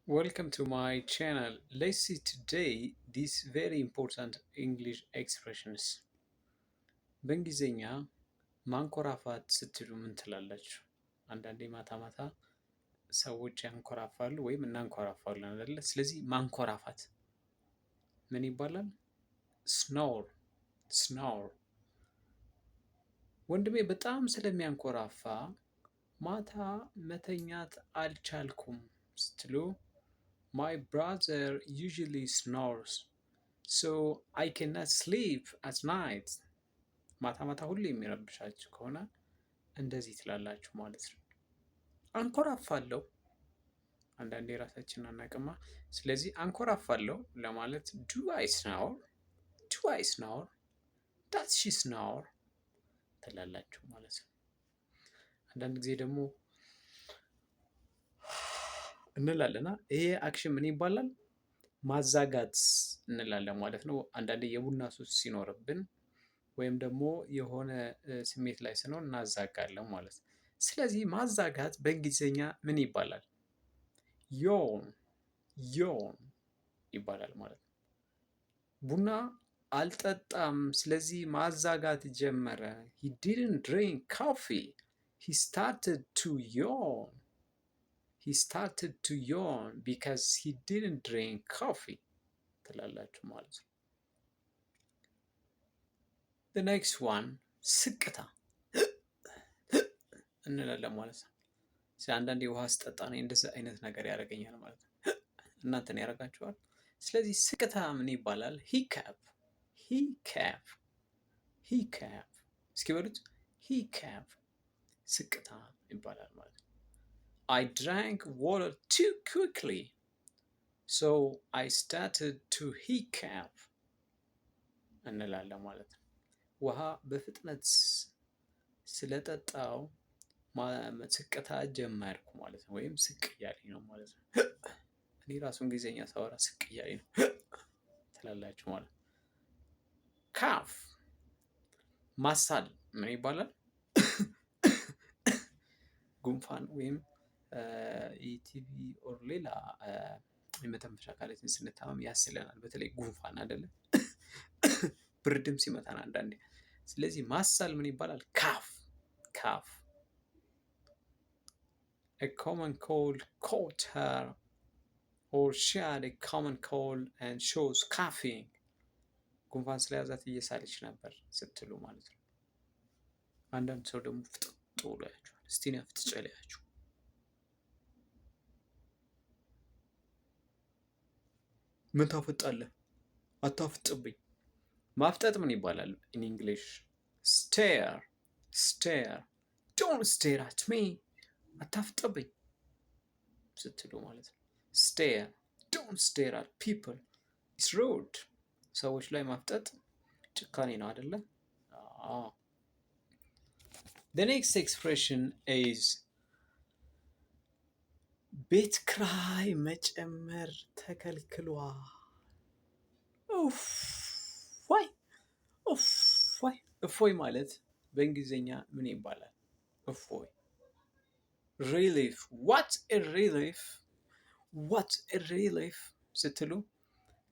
Welcome to my channel. Let's see today these very important English expressions. በእንግሊዝኛ ማንኮራፋት ስትሉ ምን ትላላችሁ? አንዳንዴ ማታ ማታ ሰዎች ያንኮራፋሉ ወይም እናንኮራፋለን አይደለ? ስለዚህ ማንኮራፋት ምን ይባላል? ስኖር ስኖር። ወንድሜ በጣም ስለሚያንኮራፋ ማታ መተኛት አልቻልኩም ስትሉ My brother usually snores, so I cannot sleep at night. ማታ ማታ ሁሌ የሚረብሻችሁ ከሆነ እንደዚህ ትላላችሁ ማለት ነው። አንኮራፋለሁ አንዳንዴ ራሳችንን አናቅማ። ስለዚህ አንኮራፋለሁ ለማለት ዱ አይ ስናወር፣ ዱ አይ ስናወር፣ ዳት ሺ ስናወር ትላላችሁ ማለት ነው። አንዳንድ ጊዜ ደግሞ እንላለና ይሄ አክሽን ምን ይባላል? ማዛጋት እንላለን ማለት ነው። አንዳንዴ የቡና ሱስ ሲኖርብን ወይም ደግሞ የሆነ ስሜት ላይ ስንሆን እናዛጋለን ማለት ነው። ስለዚህ ማዛጋት በእንግሊዝኛ ምን ይባላል? ዮን ዮን ይባላል ማለት ነው። ቡና አልጠጣም፣ ስለዚህ ማዛጋት ጀመረ። he didn't drink coffee, he started to yawn. he started to yawn because he didn't drink coffee ትላላችሁ ማለት ነው። the next one ስቅታ እንላለን ማለት ነው። አንዳንዴ ውሃ ስጠጣ ነው እንደዚህ አይነት ነገር ያደርገኛል ማለት ነው። እናንተን ያደርጋችኋል? ስለዚህ ስቅታ ምን ይባላል? ሂካፕ ሂካፕ ሂካፕ። እስኪ በሉት ሂካፕ። ስቅታ ይባላል ማለት ነው። I drank water too quickly, so I started to hiccup እንላለን ማለት ነው። ውሃ በፍጥነት ስለጠጣው ስቅታ ጀመርኩ ማለት ነው። ወይም ስቅ እያለኝ ነው ማለት ነው። እኔ ራሱ እንግሊዝኛ ሳወራ ስቅ እያለኝ ነው ትላላችሁ ማለት ነው። ካፍ ማሳል ምን ይባላል? ጉንፋን ወይም ኢቲቪ ኦር ሌላ የመተንፈሻ አካላችን ስንታመም ያስለናል። በተለይ ጉንፋን አይደለም ብርድም ሲመታን አንዳንዴ። ስለዚህ ማሳል ምን ይባላል? ካፍ ካፍ። A common cold caught her or she had a common cold and she was coughing. ጉንፋን ስለያዛት እየሳለች ነበር ስትሉ ማለት ነው። አንዳንድ ሰው ደግሞ ፍጥጥ ብሎ ያችኋል። እስቲ ነው ፍትጨለያችሁ። ምን ታፈጣለህ? አታፍጥብኝ። ማፍጠጥ ምን ይባላል? in English stare stare. don't stare at me, አታፍጥብኝ ስትሉ ማለት ነው። stare don't stare at people, it's rude. ሰዎች ላይ ማፍጠጥ ጭካኔ ነው አይደለ? the next expression is ቤት ክራይ መጨመር ተከልክሏል። እፎይ እፎይ እፎይ ማለት በእንግሊዝኛ ምን ይባላል? እፎይ ሪሊፍ። ዋት ኤ ሪሊፍ ዋት ኤ ሪሊፍ ስትሉ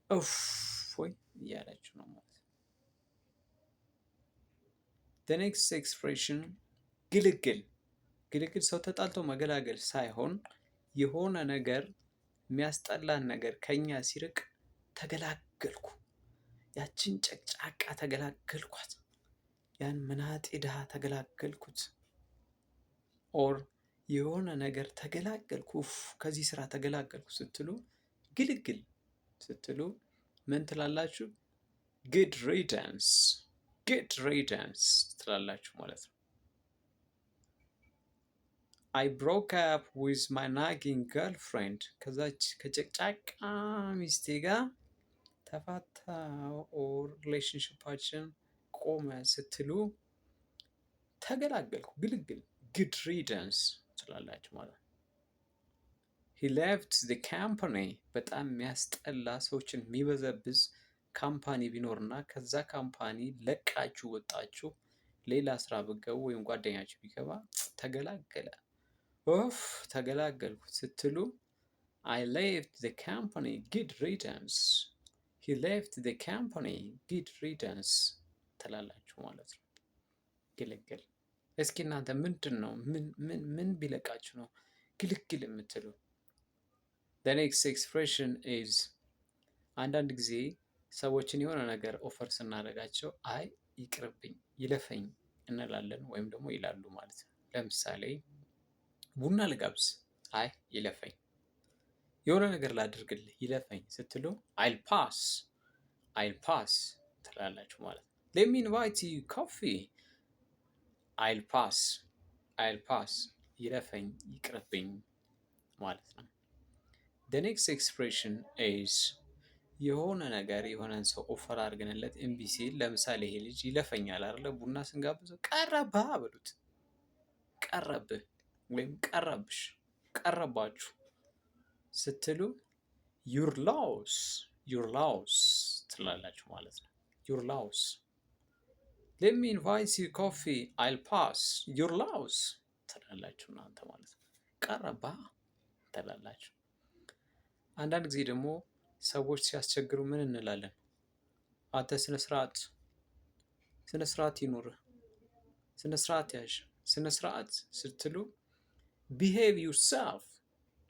እፎይ እያላችሁ ነው ማለት ነው። the next expression ግልግል። ግልግል ሰው ተጣልቶ መገላገል ሳይሆን የሆነ ነገር የሚያስጠላን ነገር ከኛ ሲርቅ ተገላገልኩ፣ ያችን ጨቅጫቃ ተገላገልኳት፣ ያን መናጤ ድሃ ተገላገልኩት። ኦር የሆነ ነገር ተገላገልኩ፣ ከዚህ ስራ ተገላገልኩ ስትሉ ግልግል ስትሉ ምን ትላላችሁ? good riddance good riddance ትላላችሁ ማለት ነው። I broke up with my nagging girlfriend. ከዛች ከጨቅጫቃ ሚስቴ ጋር ተፋታው ኦር ሪሌሽንሽፓችን ቆመ ስትሉ ተገላገልኩ፣ ግልግል good riddance ትላላችሁ ማለት ነው። he left the company. በጣም የሚያስጠላ ሰዎችን የሚበዘብዝ ካምፓኒ ቢኖርና ከዛ ካምፓኒ ለቃችሁ ወጣችሁ ሌላ ስራ ብገቡ ወይም ጓደኛችሁ ቢገባ ተገላገለ፣ ኦፍ ተገላገልኩ ስትሉ I left the company, good riddance. he left the company, good riddance ትላላችሁ ማለት ነው። ግልግል። እስኪ እናንተ ምንድን ነው ምን ቢለቃችሁ ነው ግልግል የምትሉ? the next expression is አንዳንድ ጊዜ ሰዎችን የሆነ ነገር ኦፈር ስናደርጋቸው አይ ይቅርብኝ ይለፈኝ እንላለን ወይም ደግሞ ይላሉ ማለት ነው። ለምሳሌ ቡና ልጋብዝ፣ አይ ይለፈኝ። የሆነ ነገር ላድርግልህ ይለፈኝ ስትሉ አይል ፓስ ትላላችሁ ማለት ነው። ሌት ሚ ኢንቫይት ዩ ኮፊ፣ አይል ፓስ ይለፈኝ ይቅርብኝ ማለት ነው። the next expression is የሆነ ነገር የሆነን ሰው ኦፈር አድርገንለት እምቢ ሲል፣ ለምሳሌ ይሄ ልጅ ይለፈኛል አይደለ? ቡና ስንጋብዘው ቀረብህ በሉት፣ ቀረብህ ወይም ቀረብሽ፣ ቀረባችሁ ስትሉ ዩር ላውስ ትላላችሁ ማለት ነው። ዩር ላውስ። ሌት ሚ ኢንቫይት ዩ ኮፊ አይል ፓስ ዩር ላውስ ትላላችሁ እናንተ ማለት ነው። ቀረባ ትላላችሁ። አንዳንድ ጊዜ ደግሞ ሰዎች ሲያስቸግሩ ምን እንላለን? አንተ ስነ ስርዓት ይኑርህ፣ ስነ ስርዓት ያዥ። ስነ ስርዓት ስትሉ ቢሄቭ ዩርሰልፍ፣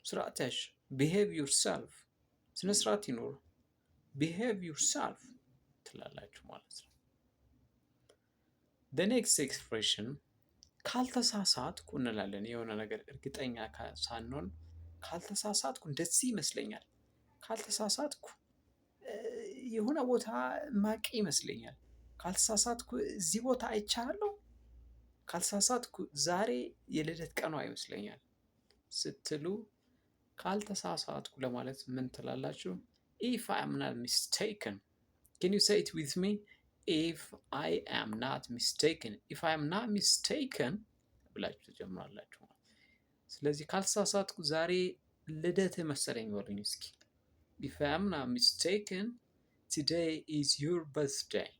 ስርዓት ያዥ፣ ቢሄቭ ዩርሰልፍ፣ ስነ ስርዓት ይኑር፣ ቢሄቭ ዩርሰልፍ ትላላችሁ ማለት ነው። the next expression ካልተሳሳትኩ እንላለን። የሆነ ነገር እርግጠኛ ሳንሆን ካልተሳሳትኩ እንደዚህ ይመስለኛል፣ ካልተሳሳትኩ የሆነ ቦታ ማቅ ይመስለኛል፣ ካልተሳሳትኩ እዚህ ቦታ አይቻለሁ፣ ካልተሳሳትኩ ዛሬ የልደት ቀኗ ይመስለኛል ስትሉ ካልተሳሳትኩ ለማለት ምን ትላላችሁ? if I am not mistaken, can you say it with me? if I am not mistaken ብላችሁ ትጀምራላችሁ። ስለዚህ ካልተሳሳትኩ ዛሬ ልደት መሰለኝ በሉኝ እስኪ። if I am not mistaken today is your birthday።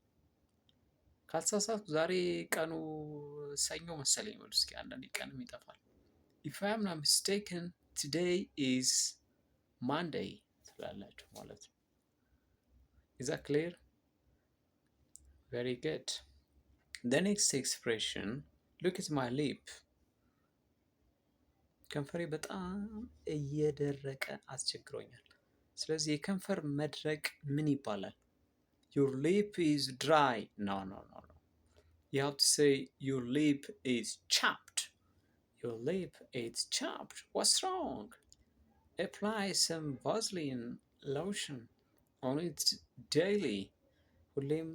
ካልተሳሳትኩ ዛሬ ቀኑ ሰኞ መሰለኝ በሉ እስኪ። አንዳንዴ ቀንም ይጠፋል። if I am not mistaken today is Monday ትላላችሁ ማለት ነው። is that clear? very good. the next expression look at my lip። ከንፈሬ በጣም እየደረቀ አስቸግሮኛል። ስለዚህ የከንፈር መድረቅ ምን ይባላል? your lip is dry. no you have to say your lip is chapped. your lip is chapped. what's wrong? apply some Vaseline lotion on it daily. ሁሌም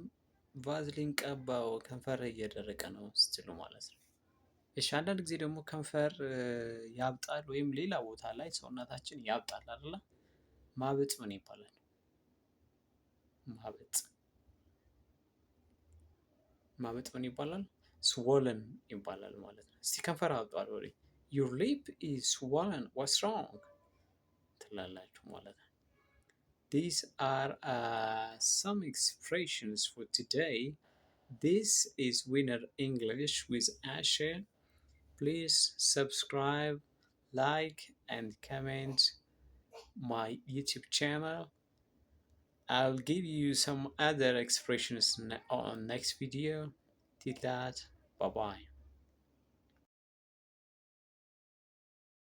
ቫዝሊን ቀባው ከንፈር እየደረቀ ነው ስትሉ ማለት ነው። እሺ አንዳንድ ጊዜ ደግሞ ከንፈር ያብጣል ወይም ሌላ ቦታ ላይ ሰውነታችን ያብጣል አይደለ? ማበጥ ምን ይባላል? ማበጥ ምን ይባላል? swollen ይባላል ማለት ነው። እስቲ ከንፈር አብጧል ወይ? your lip is swollen. what's wrong? ትላላችሁ ማለት ነው። These are some expressions for today. This is Winner English with Asher. Please subscribe, like, and comment my YouTube channel. I'll give you some other expressions on next video. Till that, bye bye.